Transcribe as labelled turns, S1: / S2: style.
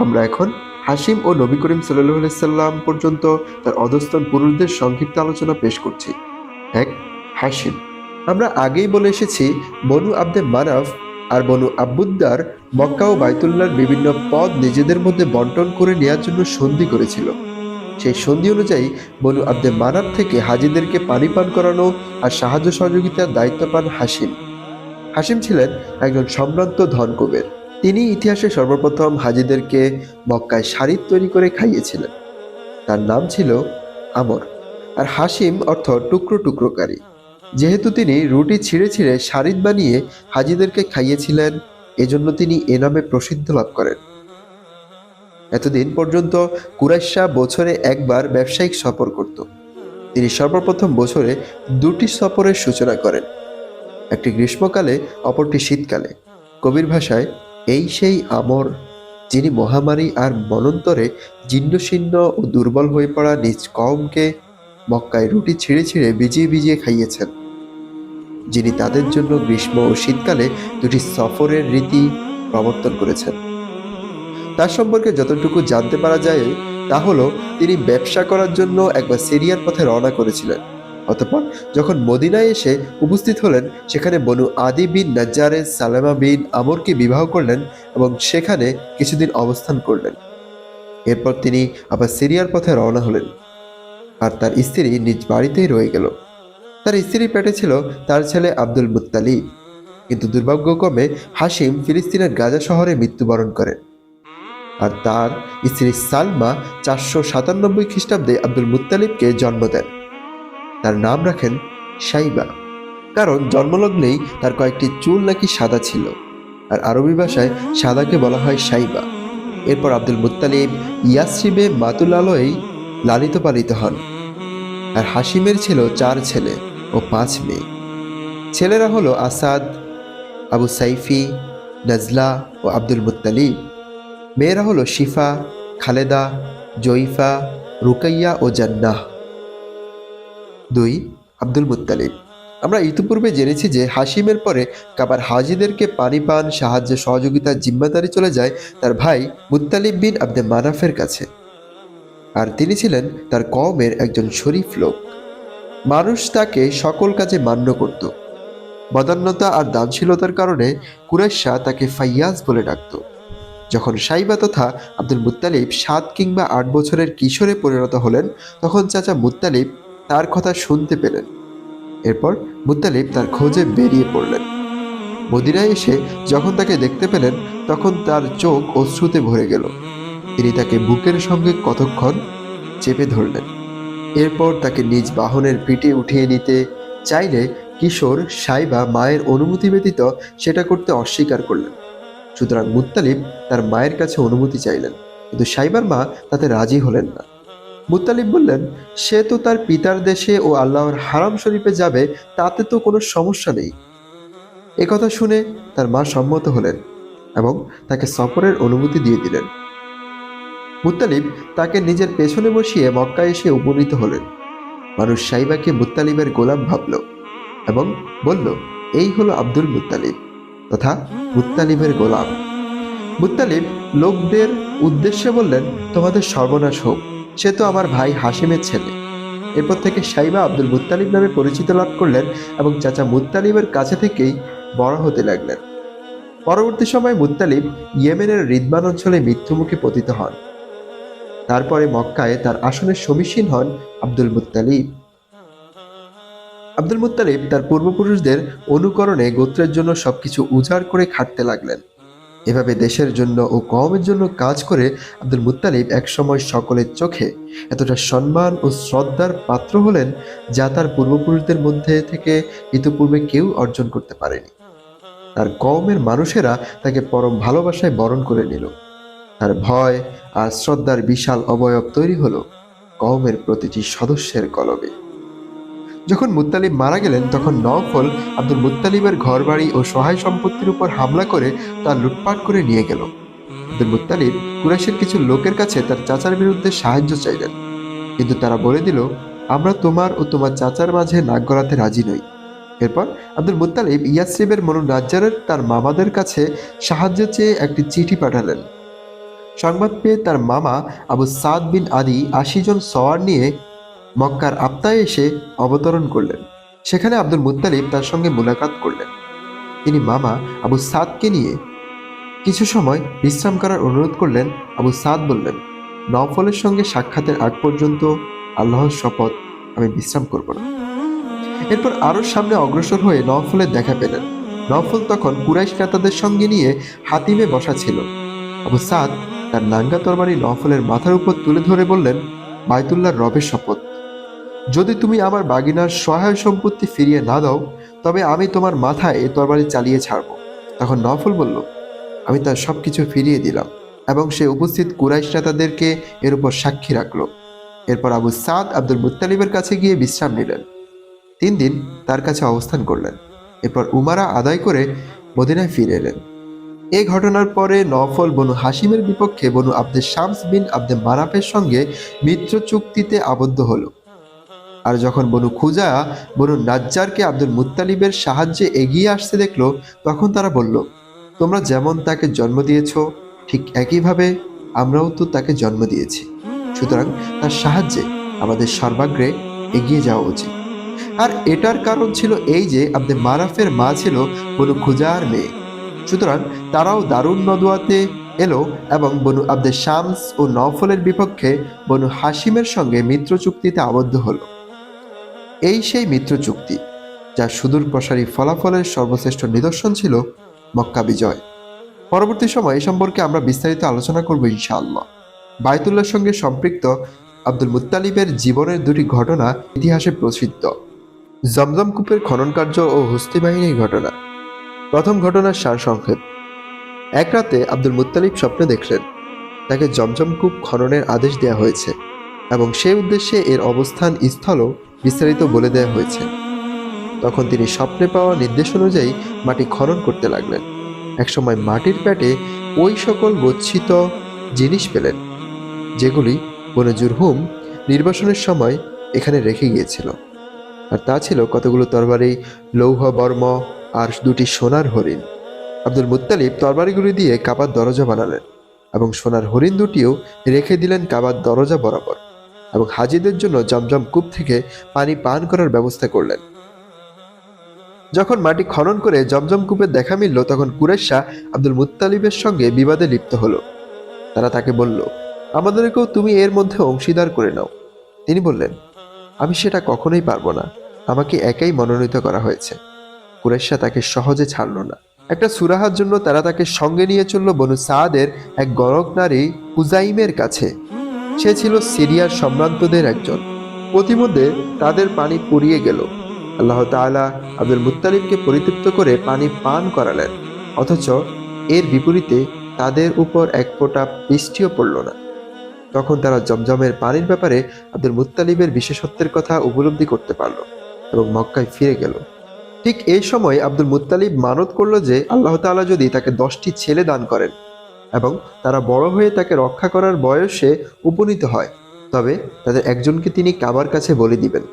S1: আমরা এখন হাসিম ও নবী করিম সাল্লাল্লাহু আলাইহি সাল্লাম পর্যন্ত তার অধস্তন পুরুষদের সংক্ষিপ্ত আলোচনা পেশ করছি। এক, হাসিম। আমরা আগেই বলে এসেছি, বনু আব্দে মানাফ আর বনু আব্বুদ্দার মক্কা ও বাইতুল্লাহর বিভিন্ন পদ নিজেদের মধ্যে বন্টন করে নেওয়ার জন্য সন্ধি করেছিল। সেই সন্ধি অনুযায়ী বনু আব্দে মানাফ থেকে হাজিদেরকে পানি পান করানো আর সাহায্য সহযোগিতার দায়িত্ব পান হাসিম। হাসিম ছিলেন একজন সম্ভ্রান্ত ধনকুবের। তিনি ইতিহাসে সর্বপ্রথম হাজিদেরকে মক্কায় শারিত তৈরি করে খাইয়েছিলেন। তার নাম ছিল আমর। আর হাসিম অর্থ টুকরো টুকরোকারী। যেহেতু তিনি রুটি ছিঁড়ে ছিঁড়ে শারিত বানিয়ে হাজিদেরকে খাইয়েছিলেন, এজন্য তিনি এ নামে প্রসিদ্ধ লাভ করেন। এতদিন পর্যন্ত কুরাইশরা বছরে একবার ব্যবসায়িক সফর করত। তিনি সর্বপ্রথম বছরে দুটি সফরের সূচনা করেন, একটি গ্রীষ্মকালে, অপরটি শীতকালে। কবির ভাষায়, এই সেই আমর যিনি মহামারী আর মনন্তরে জীর্ণশীর্ণ ও দুর্বল হয়ে পড়া নিজ কওমকে মক্কায় রুটি ছিঁড়ে ছিঁড়ে ভিজিয়ে ভিজিয়ে খাইয়েছেন, যিনি তাদের জন্য গ্রীষ্ম ও শীতকালে দুটি সফরের রীতি প্রবর্তন করেছেন। তার সম্পর্কে যতটুকু জানতে পারা যায় তা হলো, তিনি ব্যবসা করার জন্য একবার সিরিয়ার পথে রওনা করেছিলেন। অতঃপর যখন মদিনায় এসে উপস্থিত হলেন, সেখানে বনু আদি বিন নাজ্জারের সালেমা বিন আমরকে বিবাহ করলেন এবং সেখানে কিছুদিন অবস্থান করলেন। এরপর তিনি আবার সিরিয়ার পথে রওনা হলেন, আর তার স্ত্রী নিজ বাড়িতেই রয়ে গেল। তার স্ত্রীর পেটে ছিল তার ছেলে আব্দুল মুত্তালিব। কিন্তু দুর্ভাগ্যক্রমে হাসিম ফিলিস্তিনের গাজা শহরে মৃত্যুবরণ করেন, আর তার স্ত্রী সালমা 497 খ্রিস্টাব্দে আব্দুল মুত্তালিবকে জন্ম দেন। তার নাম রাখেন সাইবা, কারণ জন্মলগ্নেই তার কয়েকটি চুল নাকি সাদা ছিল, আর আরবি ভাষায় সাদাকে বলা হয় সাইবা। এরপর আব্দুল মুত্তালিব ইয়াসরিবে মাতুলালয়েই লালিত পালিত হন। আর হাসিমের ছিল 4 ছেলে ও 5 মেয়ে। ছেলেরা হলো আসাদ, আবু সাইফি, নাজলা ও আব্দুল মুত্তালিব। মেয়েরা হলো শিফা, খালেদা, জয়িফা, রুকাইয়া ও জান্নাহ। 2, আব্দুল মুত্তালিব। আমরা ইতিপূর্বে জেনেছি যে হাসিমের পরে কাবার হাজিদেরকে পানি পান, সাহায্য সহযোগিতার জিম্মাদারি চলে যায় তার ভাই মুত্তালিব বিন আব্দে মানাফের কাছে। আর তিনি ছিলেন তার কওমের একজন শরীফ লোক। মানুষ তাকে সকল কাজে মান্য করত। বদান্যতা আর দানশীলতার কারণে কুরাইশরা তাকে ফাইয়াজ বলে ডাকত। যখন সাইবা তথা আব্দুল মুত্তালিব 7 কিংবা 8 বছরের কিশোরে পরিণত হলেন, তখন চাচা মুত্তালিব তার কথা শুনতে পেলেন। এরপর মুত্তালিব তার খোঁজে বেরিয়ে পড়লেন। মদিনায় এসে যখন তাকে দেখতে পেলেন, তখন তার চোখ অশ্রুতে ভরে গেল। তিনি তাকে বুকের সঙ্গে কতক্ষণ চেপে ধরলেন। এরপর তাকে নিজ বাহনের পিঠে উঠিয়ে নিতে চাইলে কিশোর সাইবা মায়ের অনুমতি ব্যতীত সেটা করতে অস্বীকার করলেন। সুতরাং মুত্তালিব তার মায়ের কাছে অনুমতি চাইলেন, কিন্তু সাইবার মা তাতে রাজি হলেন না। মুত্তালিব বললেন, সে তো তার পিতার দেশে ও আল্লাহর হারাম শরীফে যাবে, তাতে তো কোনো সমস্যা নেই। একথা শুনে তার মা সম্মত হলেন এবং তাকে সফরের অনুমতি দিয়ে দিলেন। মুত্তালিব তাকে নিজের পেছনে বসিয়ে মক্কায় এসে উপনীত হলেন। মানুষ সাইবাকে মুত্তালিবের গোলাম ভাবল এবং বলল, এই হলো আব্দুল মুত্তালিব তথা মুত্তালিবের গোলাম। মুত্তালিব লোকদের উদ্দেশ্যে বললেন, তোমাদের সর্বনাশ হোক, সে তো আমার ভাই হাসিমের ছেলে। এরপর থেকে সাইবা আব্দুল মুত্তালিব নামে পরিচিত লাভ করলেন এবং চাচা মুত্তালিবের কাছে থেকেই বড় হতে লাগলেন। পরবর্তী সময়ে মুত্তালিব ইয়েমেনের রিদমান অঞ্চলে মৃত্যুমুখে পতিত হন। তারপরে মক্কায় তার আসনের সমীসীন হন আব্দুল মুত্তালিব। আব্দুল মুত্তালিব তার পূর্বপুরুষদের অনুকরণে গোত্রের জন্য সবকিছু উজাড় করে খাটতে লাগলেন। এভাবে দেশের জন্য ও কওমের জন্য কাজ করে আব্দুল মুত্তালিব একসময় সকলের চোখে এতটা সম্মান ও শ্রদ্ধার পাত্র হলেন, যা তার পূর্বপুরুষদের মধ্যে থেকে ইতিপূর্বে কেউ অর্জন করতে পারেনি। তার কওমের মানুষেরা তাকে পরম ভালোবাসায় বরণ করে নিল। তার ভয় আর শ্রদ্ধার বিশাল অবয়ব তৈরি হলো কওমের প্রতিটি সদস্যের কলবে। যখন মুত্তালিব মারা গেলেন, তখন নওফল আব্দুল মুত্তালিবের ঘরবাড়ি ও সহায় সম্পত্তির উপর হামলা করে তা লুটপাট করে নিয়ে গেল। আব্দুল মুত্তালিব কুরাইশের কিছু লোকের কাছে তার চাচার বিরুদ্ধে সাহায্য চাইলেন, কিন্তু তারা বলে দিল, আমরা তোমার ও তোমার চাচার মাঝে নাক গলাতে রাজি নই। এরপর আব্দুল মুত্তালিব ইয়াসরিবের বনু নাজ্জারের তার মামাদের কাছে সাহায্য চেয়ে একটি চিঠি পাঠালেন। সংবাদ পেয়ে তার মামা আবু সাদ বিন আদি ৮০ জন সওয়ার নিয়ে মক্কার আপ্তায় এসে অবতরণ করলেন। সেখানে আব্দুল মুত্তালিব তার সঙ্গে মুলাকাত করলেন। তিনি মামা আবু সাদকে নিয়ে কিছু সময় বিশ্রাম করার অনুরোধ করলেন। আবু সাদ বললেন, নওফলের সঙ্গে সাক্ষাতের আগ পর্যন্ত আল্লাহর শপথ আমি বিশ্রাম করব না। এরপর আরও সামনে অগ্রসর হয়ে নওফলের দেখা পেলেন। নওফল তখন কুরাইশ নেতাদের সঙ্গে নিয়ে হাতিমে বসা ছিল। আবু সাদ তার নাঙ্গা তরবারি নওফলের মাথার উপর তুলে ধরে বললেন, বায়তুল্লাহর রবের শপথ, যদি তুমি আমার বাগিনার সহায় সম্পত্তি ফিরিয়ে না দাও তবে আমি তোমার মাথায় এ তরবারি চালিয়ে ছাড়ব। তখন নওফল বলল, আমি তার সবকিছু ফিরিয়ে দিলাম, এবং সে উপস্থিত কুরাইশ নেতাদেরকে এর উপর সাক্ষী রাখল। এরপর আবু সাদ আব্দুল মুত্তালিবের কাছে গিয়ে বিশ্রাম নিলেন। ৩ দিন তার কাছে অবস্থান করলেন। এরপর উমারা আদায় করে মদিনায় ফিরে এলেন। এই ঘটনার পরে নওফল বনু হাসিমের বিপক্ষে বনু আব্দে শামস বিন আব্দে মানাফের সঙ্গে মিত্র চুক্তিতে আবদ্ধ হল। আর যখন বনু খুজা বনু নাজ্জারকে আব্দুল মুত্তালিবের সাহায্যে এগিয়ে আসতে দেখল, তখন তারা বলল, তোমরা যেমন তাকে জন্ম দিয়েছ ঠিক একইভাবে আমরাও তো তাকে জন্ম দিয়েছি, সুতরাং তার সাহায্যে আমাদের সর্বাগ্রে এগিয়ে যাওয়া উচিত। আর এটার কারণ ছিল এই যে আব্দে মারাফের মা ছিল বনু খুজার মেয়ে, সুতরাং তারাও দারুন নদওয়াতে এলো এবং বনু আব্দে শামস ও নওফলের বিপক্ষে বনু হাসিমের সঙ্গে মিত্র চুক্তিতে আবদ্ধ হলো। এই সেই মিত্র চুক্তি যার সুদূর প্রসারী ফলাফলের সর্বশ্রেষ্ঠ নিদর্শন ছিল মক্কা বিজয়। পরবর্তী সময় এ সম্পর্কে আমরা বিস্তারিত আলোচনা করব ইনশাআল্লাহ। বায়তুল্লাহর সঙ্গে সম্পৃক্ত আব্দুল মুত্তালিবের জীবনের 2টি ঘটনা ইতিহাসে প্রসিদ্ধ। জমজম কূপের খনন কার্য ও হস্তি বাহিনীর ঘটনা। প্রথম ঘটনার সারসংক্ষেপ। এক রাতে আব্দুল মুত্তালিব স্বপ্নে দেখলেন তাকে জমজম কূপ খননের আদেশ দেওয়া হয়েছে এবং সেই উদ্দেশ্যে এর অবস্থান স্থলও বিস্তারিত বলে দেওয়া হয়েছে। তখন তিনি স্বপ্নে পাওয়া নির্দেশ অনুযায়ী মাটি খনন করতে লাগলেন। একসময় মাটির পেটে ওই সকল গচ্ছিত জিনিস পেলেন যেগুলি বনে জুরহুম নির্বাসনের সময় এখানে রেখে গিয়েছিল। আর তা ছিল কতগুলো তরবারি, লৌহ বর্ম আর 2টি সোনার হরিণ। আব্দুল মুত্তালিব তরবারিগুলি দিয়ে কাবার দরজা বানালেন এবং সোনার হরিণ 2টিও রেখে দিলেন কাবার দরজা বরাবর, এবং হাজিদের জন্য জমজম কূপ থেকে পানি পান করার ব্যবস্থা করলেন। যখন মাটি খনন করে জমজম কূপের দেখা মিলল, তখন কুরাইশরা আব্দুল মুত্তালিবের সঙ্গে বিবাদে লিপ্ত হলো। তারা তাকে বলল, আমাদেরকেও তুমি এর মধ্যে অংশীদার করে নাও। তিনি বললেন, আমি সেটা কখনোই পারবো না, আমাকে একাই মনোনীত করা হয়েছে। কুরাইশরা তাকে সহজে ছাড়ল না। একটা সুরাহার জন্য তারা তাকে সঙ্গে নিয়ে চলল বনু সাদের এক গণক নারী হুজাইমের কাছে। সে ছিল সিরিয়ার সম্ভ্রান্তদের একজন। প্রতিমধ্যে তাদের পানি পুড়িয়ে গেল। আল্লাহ তাআলা আব্দুল মুত্তালিবকে পরিতৃপ্ত করে পানি পান করালেন, অথচ এর বিপরীতে তাদের উপর এক ফোঁটা বৃষ্টিও পড়ল না। তখন তারা জমজমের পানির ব্যাপারে আব্দুল মুত্তালিবের বিশেষত্বের কথা উপলব্ধি করতে পারল এবং মক্কায় ফিরে গেল। ঠিক এই সময় আব্দুল মুত্তালিব মানত করল যে আল্লাহ তাআলা যদি তাকে 10টি ছেলে দান করেন এবং তারা বড় হয়ে তাকে রক্ষা করার বয়সে উপনীত হয়, তবে তাদের একজনকে তিনি কাবার কাছে বলি দিবেন।